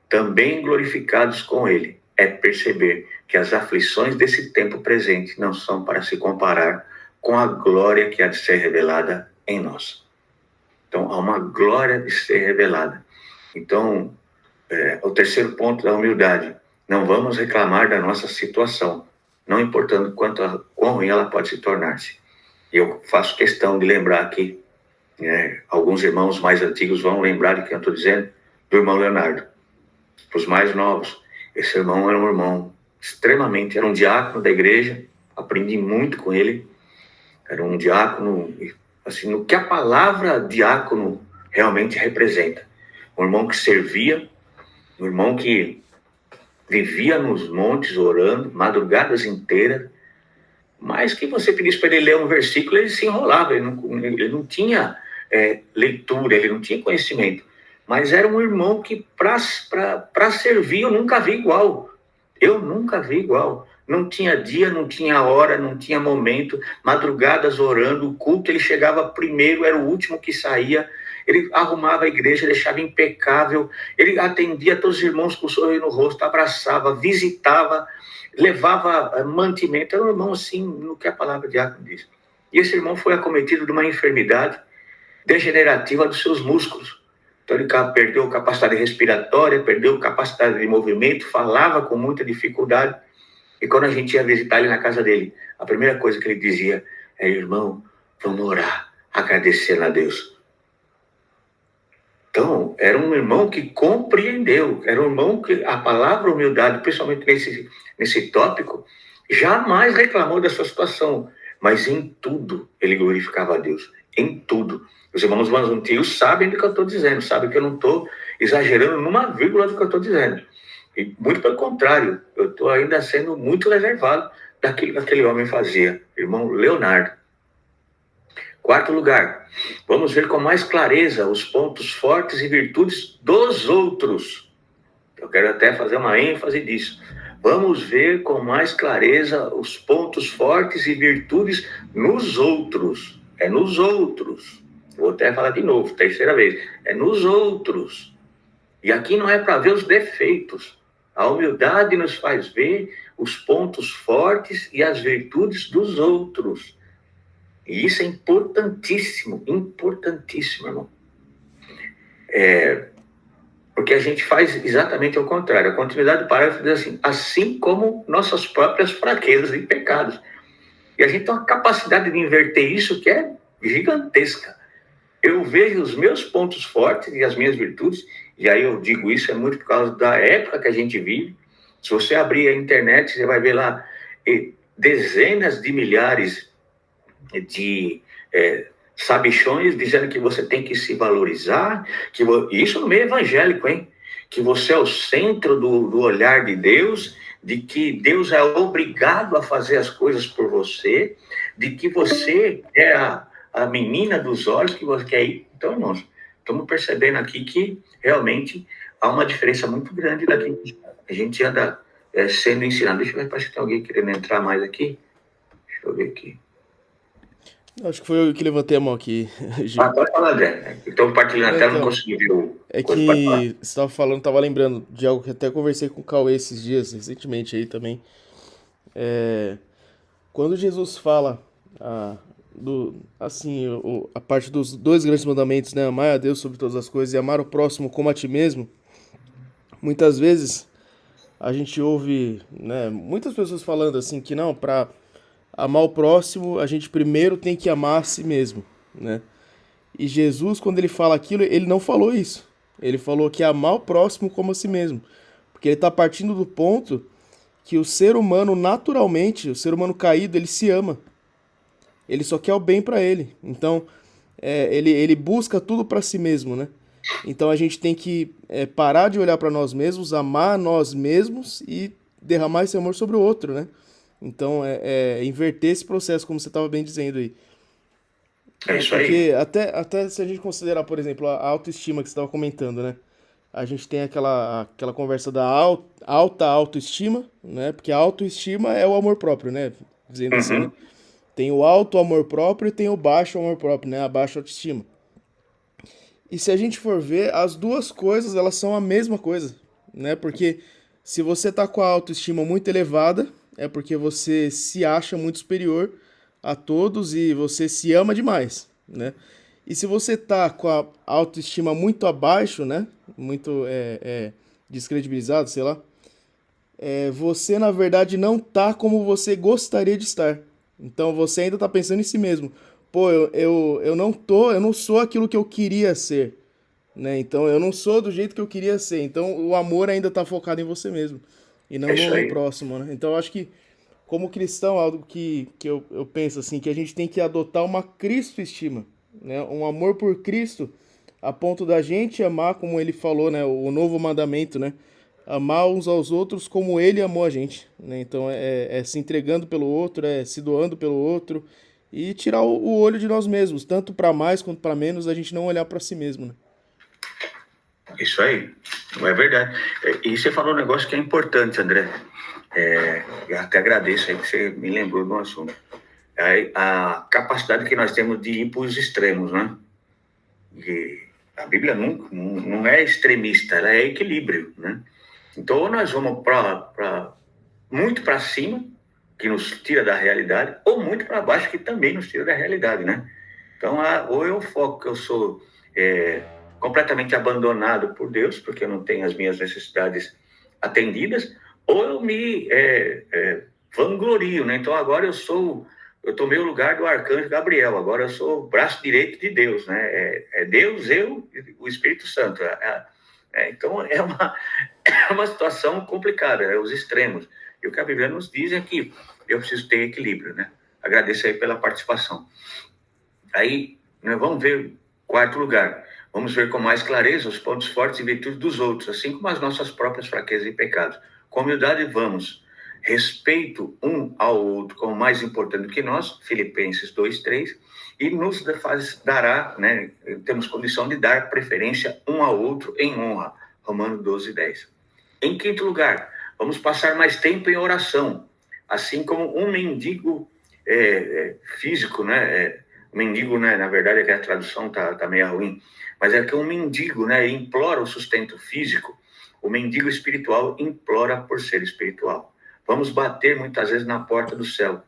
também glorificados com ele, é perceber que as aflições desse tempo presente não são para se comparar com a glória que há de ser revelada em nós. Então, há uma glória de ser revelada. Então, o terceiro ponto da humildade. Não vamos reclamar da nossa situação, não importando quão ruim ela pode se tornar-se. Eu faço questão de lembrar aqui, alguns irmãos mais antigos vão lembrar de quem eu estou dizendo, do irmão Leonardo. Para os mais novos, esse irmão era um irmão extremamente, era um diácono da igreja, aprendi muito com ele, era um diácono, assim, no que a palavra diácono realmente representa. Um irmão que servia, um irmão que vivia nos montes orando, madrugadas inteiras, mas que você pedisse para ele ler um versículo, ele se enrolava, ele não tinha leitura, ele não tinha conhecimento. Mas era um irmão que, para servir, eu nunca vi igual. Eu nunca vi igual. Não tinha dia, não tinha hora, não tinha momento, madrugadas orando, o culto ele chegava primeiro, era o último que saía, ele arrumava a igreja, deixava impecável, ele atendia todos os irmãos com o sorriso no rosto, abraçava, visitava, levava mantimento, era um irmão assim, no que a palavra de diácono diz. E esse irmão foi acometido de uma enfermidade degenerativa dos seus músculos. Então ele perdeu capacidade respiratória, perdeu capacidade de movimento, falava com muita dificuldade. E quando a gente ia visitar ele na casa dele, a primeira coisa que ele dizia é: irmão, vamos orar, agradecendo a Deus. Então, era um irmão que compreendeu, era um irmão que a palavra humildade, principalmente nesse tópico, jamais reclamou da sua situação, mas em tudo ele glorificava a Deus, em tudo. Os irmãos manzuntios sabem do que eu estou dizendo, sabem que eu não estou exagerando numa vírgula do que eu estou dizendo. E muito pelo contrário, eu estou ainda sendo muito reservado daquilo que aquele homem fazia. Irmão Leonardo. Quarto lugar, vamos ver com mais clareza os pontos fortes e virtudes dos outros. Eu quero até fazer uma ênfase disso. Vamos ver com mais clareza os pontos fortes e virtudes nos outros. É nos outros. Vou até falar de novo, terceira vez. É nos outros. E aqui não é para ver os defeitos. A humildade nos faz ver os pontos fortes e as virtudes dos outros. E isso é importantíssimo, importantíssimo, irmão. Porque a gente faz exatamente ao contrário. A continuidade do parágrafo diz assim como nossas próprias fraquezas e pecados. E a gente tem uma capacidade de inverter isso que é gigantesca. Eu vejo os meus pontos fortes e as minhas virtudes, e aí eu digo isso é muito por causa da época que a gente vive. Se você abrir a internet, você vai ver lá dezenas de milhares de sabichões dizendo que você tem que se valorizar, isso no meio evangélico, hein? Que você é o centro do olhar de Deus, de que Deus é obrigado a fazer as coisas por você, de que você é a menina dos olhos que você quer ir. Então, irmãos, estamos percebendo aqui que realmente há uma diferença muito grande daqui que a gente anda sendo ensinado. Deixa eu ver, parece que tem alguém querendo entrar mais aqui. Deixa eu ver aqui. Acho que foi eu que levantei a mão aqui. Pode falar, André. Estou compartilhando a tela, não consegui ver o... É que você estava falando, estava lembrando de algo que até conversei com o Cauê esses dias, recentemente aí também. Quando Jesus fala a parte dos dois grandes mandamentos, né? Amar a Deus sobre todas as coisas e amar o próximo como a ti mesmo. Muitas vezes a gente ouve, né, muitas pessoas falando assim que não, para amar o próximo, a gente primeiro tem que amar a si mesmo, né? E Jesus, quando ele fala aquilo, ele não falou isso. Ele falou que amar o próximo como a si mesmo. Porque ele está partindo do ponto que o ser humano, naturalmente, o ser humano caído, ele se ama. Ele só quer o bem para ele. Então, ele busca tudo para si mesmo, né? Então a gente tem que parar de olhar para nós mesmos, amar nós mesmos e derramar esse amor sobre o outro, né? Então, inverter esse processo, como você estava bem dizendo aí. É isso aí. Porque até se a gente considerar, por exemplo, a autoestima que você estava comentando, né? A gente tem aquela conversa da alta autoestima, né? Porque a autoestima é o amor próprio, né? Dizendo assim, né? Tem o alto amor próprio e tem o baixo amor próprio, né? A baixa autoestima. E se a gente for ver, as duas coisas, elas são a mesma coisa, né? Porque se você tá com a autoestima muito elevada, é porque você se acha muito superior a todos e você se ama demais, né? E se você tá com a autoestima muito abaixo, né? Muito descredibilizado, sei lá, você na verdade não tá como você gostaria de estar. Então você ainda tá pensando em si mesmo. Pô, eu não sou aquilo que eu queria ser, né? Então eu não sou do jeito que eu queria ser. Então o amor ainda tá focado em você mesmo e não no próximo, né? Então eu acho que como cristão, algo que eu penso assim, que a gente tem que adotar uma Cristo-estima, né? Um amor por Cristo, a ponto da gente amar, como ele falou, né? O novo mandamento, né? Amar uns aos outros como ele amou a gente, né? Então se entregando pelo outro, se doando pelo outro e tirar o olho de nós mesmos, tanto para mais quanto para menos, a gente não olhar para si mesmo, né? Isso aí, não é verdade. E você falou um negócio que é importante, André. Eu até agradeço aí que você me lembrou do assunto. A capacidade que nós temos de ir para os extremos, né? E a Bíblia não é extremista, ela é equilíbrio, né? Então, ou nós vamos muito para cima, que nos tira da realidade, ou muito para baixo, que também nos tira da realidade, né? Então, ou eu foco que eu sou completamente abandonado por Deus, porque eu não tenho as minhas necessidades atendidas, ou eu me vanglorio, né? Então, agora eu tomei o lugar do arcanjo Gabriel, agora eu sou o braço direito de Deus, né? É Deus, eu e o Espírito Santo. Então, é uma situação complicada, os extremos. E o que a Bíblia nos diz é que eu preciso ter equilíbrio, né? Agradeço aí pela participação. Aí, né, vamos ver quarto lugar. Vamos ver com mais clareza os pontos fortes e virtudes dos outros, assim como as nossas próprias fraquezas e pecados. Com humildade, vamos. Respeito um ao outro como mais importante do que nós, Filipenses 2:3, e nos dará, né, temos condição de dar preferência um ao outro em honra, Romanos 12:10. Em quinto lugar, vamos passar mais tempo em oração, assim como um mendigo físico, né? O mendigo, né, na verdade, é que a tradução tá meio ruim, mas é que um mendigo, né, implora o sustento físico, o mendigo espiritual implora por ser espiritual. Vamos bater muitas vezes na porta do céu,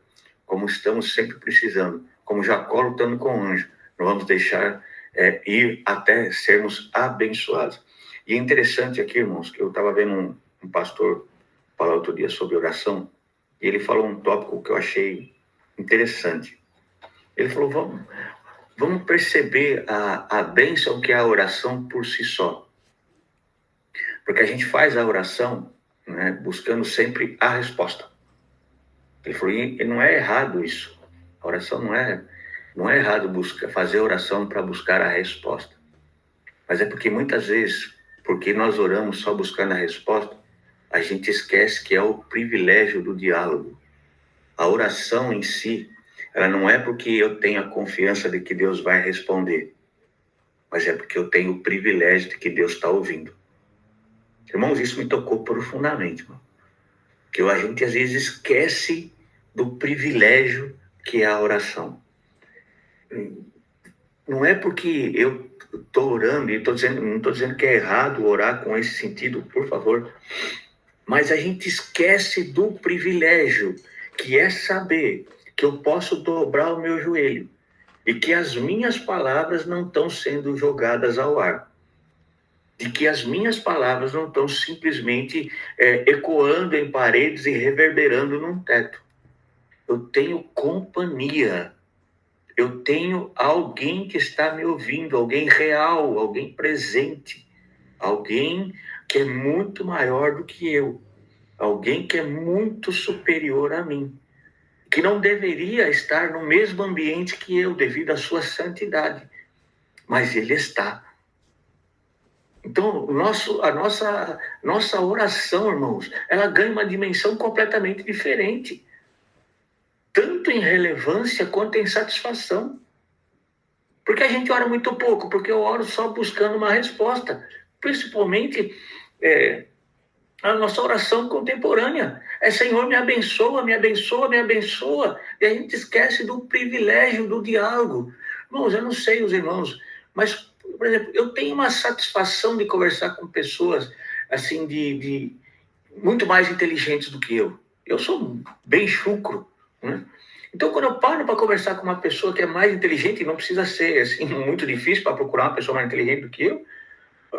como estamos sempre precisando, como Jacó lutando com o anjo. Não vamos deixar ir até sermos abençoados. E é interessante aqui, irmãos, que eu estava vendo um pastor falar outro dia sobre oração, e ele falou um tópico que eu achei interessante. Ele falou, vamos perceber a bênção que é a oração por si só. Porque a gente faz a oração, né, buscando sempre a resposta. Ele falou, e não é errado isso. A oração não é errado fazer oração para buscar a resposta. Mas é porque muitas vezes, porque nós oramos só buscando a resposta, a gente esquece que é o privilégio do diálogo. A oração em si, ela não é porque eu tenho a confiança de que Deus vai responder, mas é porque eu tenho o privilégio de que Deus está ouvindo. Irmãos, isso me tocou profundamente, irmão. Que a gente às vezes esquece do privilégio que é a oração. Não é porque eu estou orando, e não estou dizendo que é errado orar com esse sentido, por favor, mas a gente esquece do privilégio, que é saber que eu posso dobrar o meu joelho e que as minhas palavras não estão sendo jogadas ao ar, de que as minhas palavras não estão simplesmente ecoando em paredes e reverberando num teto. Eu tenho companhia, eu tenho alguém que está me ouvindo, alguém real, alguém presente, alguém que é muito maior do que eu, alguém que é muito superior a mim, que não deveria estar no mesmo ambiente que eu, devido à sua santidade, mas ele está. Então, a nossa oração, irmãos, ela ganha uma dimensão completamente diferente, tanto em relevância quanto em satisfação. Porque a gente ora muito pouco, porque eu oro só buscando uma resposta, principalmente a nossa oração contemporânea. Senhor, me abençoa, me abençoa, me abençoa. E a gente esquece do privilégio do diálogo. Irmãos, eu não sei os irmãos, mas, por exemplo, eu tenho uma satisfação de conversar com pessoas assim, de muito mais inteligentes do que eu. Eu sou bem chucro, né? Então, quando eu paro para conversar com uma pessoa que é mais inteligente, não precisa ser assim, muito difícil para procurar uma pessoa mais inteligente do que eu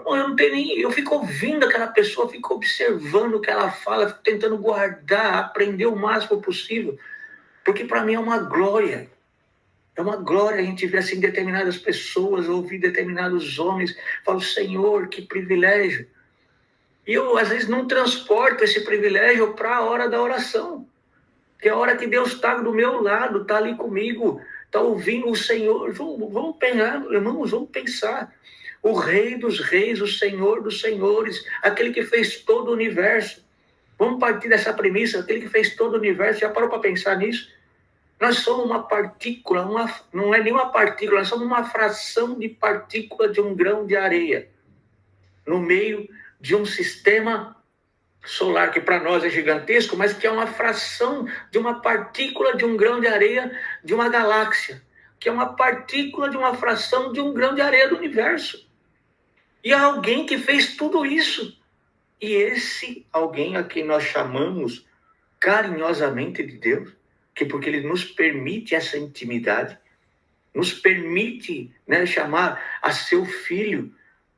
não tenho nem. Eu fico ouvindo aquela pessoa, fico observando o que ela fala, fico tentando guardar, aprender o máximo possível, porque para mim é uma glória. É uma glória a gente ver assim determinadas pessoas, ouvir determinados homens. Falo, Senhor, que privilégio. E eu, às vezes, não transporto esse privilégio para a hora da oração, que é a hora que Deus está do meu lado, está ali comigo, está ouvindo o Senhor. Vamos pensar, irmãos, vamos pensar. O Rei dos Reis, o Senhor dos Senhores, aquele que fez todo o universo. Vamos partir dessa premissa, aquele que fez todo o universo. Já parou para pensar nisso? Nós somos uma partícula, não é nenhuma partícula, nós somos uma fração de partícula de um grão de areia, no meio de um sistema solar, que para nós é gigantesco, mas que é uma fração de uma partícula de um grão de areia de uma galáxia, que é uma partícula de uma fração de um grão de areia do universo. E há alguém que fez tudo isso. E esse alguém a quem nós chamamos carinhosamente de Deus, que porque ele nos permite essa intimidade, nos permite, né, chamar a seu Filho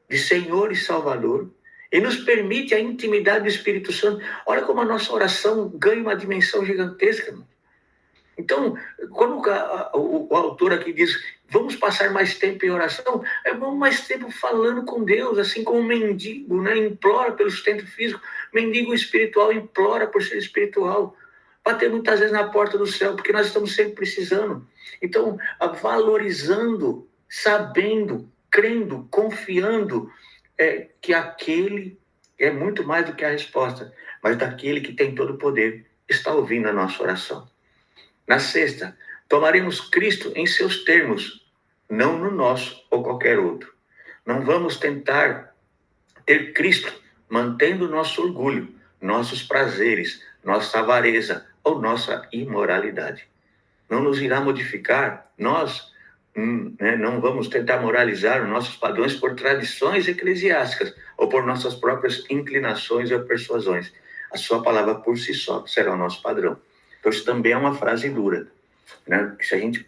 de Senhor e Salvador, e nos permite a intimidade do Espírito Santo. Olha como a nossa oração ganha uma dimensão gigantesca, irmão. Então, quando o autor aqui diz, vamos passar mais tempo em oração, vamos mais tempo falando com Deus, assim como um mendigo, né, implora pelo sustento físico, mendigo espiritual implora por ser espiritual, bater muitas vezes na porta do céu, porque nós estamos sempre precisando. Então, valorizando, sabendo, crendo, confiando, que aquele é muito mais do que a resposta, mas daquele que tem todo o poder, está ouvindo a nossa oração. Na sexta, tomaremos Cristo em seus termos, não no nosso ou qualquer outro. Não vamos tentar ter Cristo mantendo nosso orgulho, nossos prazeres, nossa avareza ou nossa imoralidade. Não nos irá modificar, nós não vamos tentar moralizar os nossos padrões por tradições eclesiásticas ou por nossas próprias inclinações ou persuasões. A sua palavra por si só será o nosso padrão. Então, isso também é uma frase dura, né? Se a gente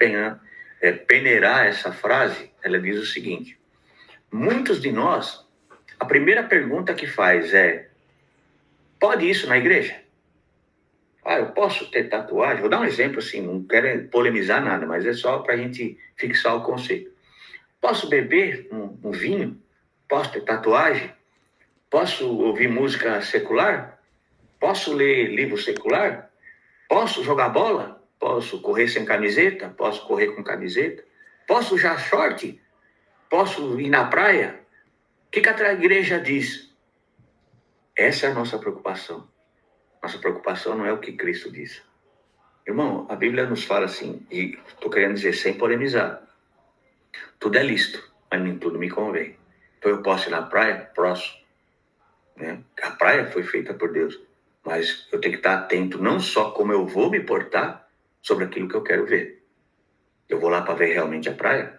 peneirar essa frase, ela diz o seguinte: muitos de nós, a primeira pergunta que faz é: pode isso na igreja? Eu posso ter tatuagem? Vou dar um exemplo assim, não quero polemizar nada, mas é só para a gente fixar o conceito. Posso beber um vinho? Posso ter tatuagem? Posso ouvir música secular? Posso ler livro secular? Posso jogar bola? Posso correr sem camiseta? Posso correr com camiseta? Posso usar short? Posso ir na praia? O que a igreja diz? Essa é a nossa preocupação. Nossa preocupação não é o que Cristo diz. Irmão, a Bíblia nos fala assim, e estou querendo dizer sem polemizar, tudo é lícito, mas nem tudo me convém. Então eu posso ir na praia? Posso. Né? A praia foi feita por Deus, mas eu tenho que estar atento não só como eu vou me portar sobre aquilo que eu quero ver. Eu vou lá para ver realmente a praia?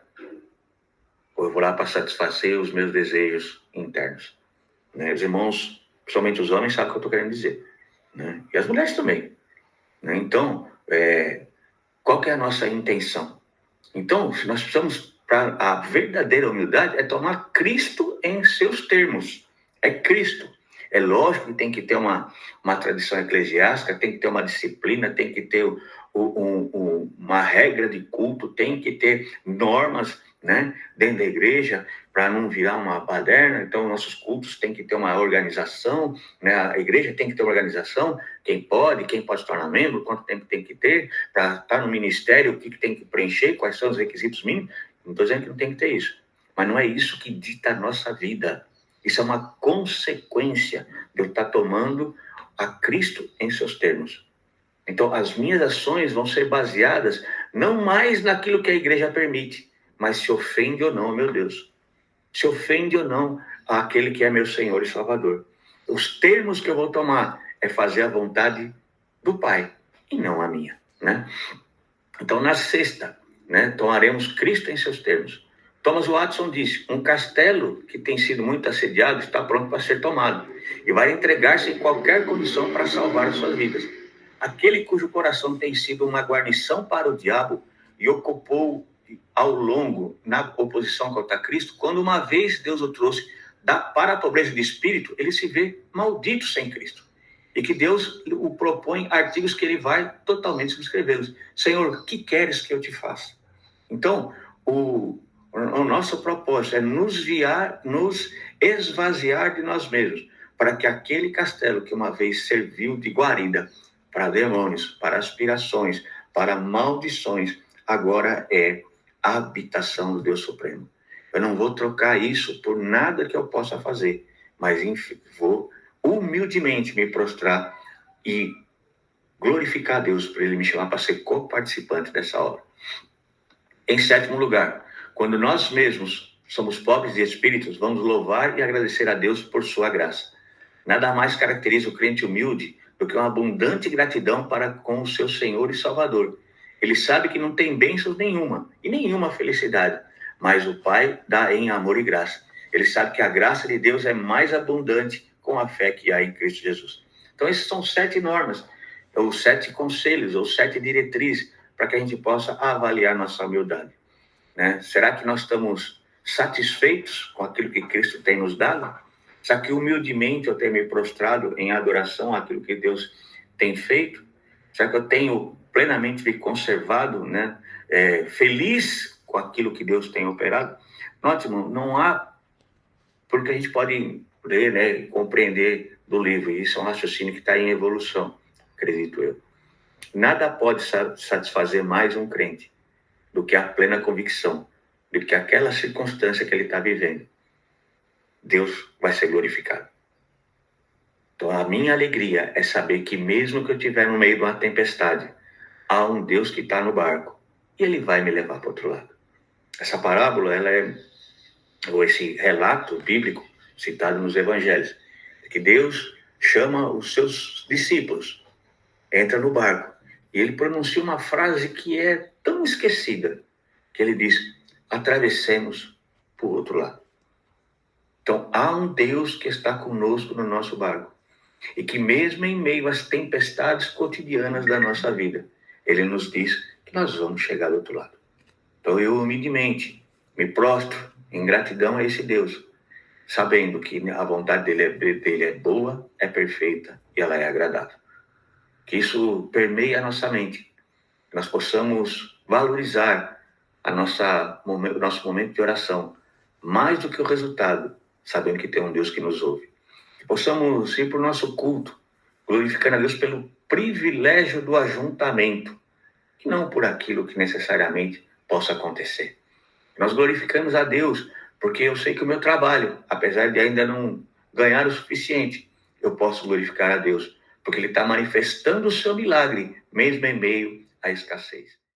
Ou eu vou lá para satisfazer os meus desejos internos? Né? Os irmãos, principalmente os homens, sabem o que eu estou querendo dizer. Né? E as mulheres também. Né? Então, qual que é a nossa intenção? Então, nós precisamos, para a verdadeira humildade, é tomar Cristo em seus termos. É Cristo. É lógico que tem que ter uma tradição eclesiástica, tem que ter uma disciplina, tem que ter uma regra de culto, tem que ter normas, né, dentro da igreja, para não virar uma baderna. Então, nossos cultos têm que ter uma organização, né? A igreja tem que ter uma organização, quem pode se tornar membro, quanto tempo tem que ter, para estar no ministério, o que tem que preencher, quais são os requisitos mínimos. Não estou dizendo que não tem que ter isso, mas não é isso que dita a nossa vida. Isso é uma consequência de eu estar tomando a Cristo em seus termos. Então, as minhas ações vão ser baseadas não mais naquilo que a igreja permite, mas se ofende ou não, meu Deus. Se ofende ou não àquele que é meu Senhor e Salvador. Os termos que eu vou tomar é fazer a vontade do Pai e não a minha, né? Então, na sexta, né, tomaremos Cristo em seus termos. Thomas Watson disse: um castelo que tem sido muito assediado está pronto para ser tomado e vai entregar-se em qualquer condição para salvar as suas vidas. Aquele cujo coração tem sido uma guarnição para o diabo e ocupou ao longo na oposição contra Cristo, quando uma vez Deus o trouxe para a pobreza de espírito, ele se vê maldito sem Cristo. E que Deus o propõe artigos que ele vai totalmente subscrevê-los. Senhor, o que queres que eu te faça? Então, o nosso propósito é nos esvaziar de nós mesmos, para que aquele castelo que uma vez serviu de guarida para demônios, para aspirações, para maldições, agora é a habitação do Deus Supremo. Eu não vou trocar isso por nada que eu possa fazer, mas vou humildemente me prostrar e glorificar a Deus por Ele me chamar para ser co-participante dessa obra. Em sétimo lugar, quando nós mesmos somos pobres de espíritos, vamos louvar e agradecer a Deus por sua graça. Nada mais caracteriza o crente humilde do que uma abundante gratidão para com o seu Senhor e Salvador. Ele sabe que não tem bênçãos nenhuma e nenhuma felicidade, mas o Pai dá em amor e graça. Ele sabe que a graça de Deus é mais abundante com a fé que há em Cristo Jesus. Então, esses são 7 normas, ou 7 conselhos, ou 7 diretrizes, para que a gente possa avaliar nossa humildade. Né? Será que nós estamos satisfeitos com aquilo que Cristo tem nos dado? Será que humildemente eu tenho me prostrado em adoração àquilo que Deus tem feito? Será que eu tenho plenamente me conservado, né, feliz com aquilo que Deus tem operado? Note, irmão, não há, porque a gente pode ler, né, compreender do livro, e isso é um raciocínio que está em evolução, acredito eu. Nada pode satisfazer mais um crente do que a plena convicção de que aquela circunstância que ele está vivendo, Deus vai ser glorificado. Então, a minha alegria é saber que mesmo que eu estiver no meio de uma tempestade, há um Deus que está no barco e ele vai me levar para o outro lado. Essa parábola, ou esse relato bíblico citado nos evangelhos, é que Deus chama os seus discípulos, entra no barco, e ele pronuncia uma frase que é tão esquecida, que ele diz: atravessemos para o outro lado. Então, há um Deus que está conosco no nosso barco, e que mesmo em meio às tempestades cotidianas da nossa vida, ele nos diz que nós vamos chegar do outro lado. Então, eu humildemente me prostro em gratidão a esse Deus, sabendo que a vontade dele é boa, é perfeita e ela é agradável. Que isso permeie a nossa mente, que nós possamos valorizar o nosso momento de oração, mais do que o resultado, sabendo que tem um Deus que nos ouve. Que possamos ir para o nosso culto, glorificando a Deus pelo privilégio do ajuntamento, e não por aquilo que necessariamente possa acontecer. Nós glorificamos a Deus porque eu sei que o meu trabalho, apesar de ainda não ganhar o suficiente, eu posso glorificar a Deus, porque Ele está manifestando o seu milagre, mesmo em meio à escassez.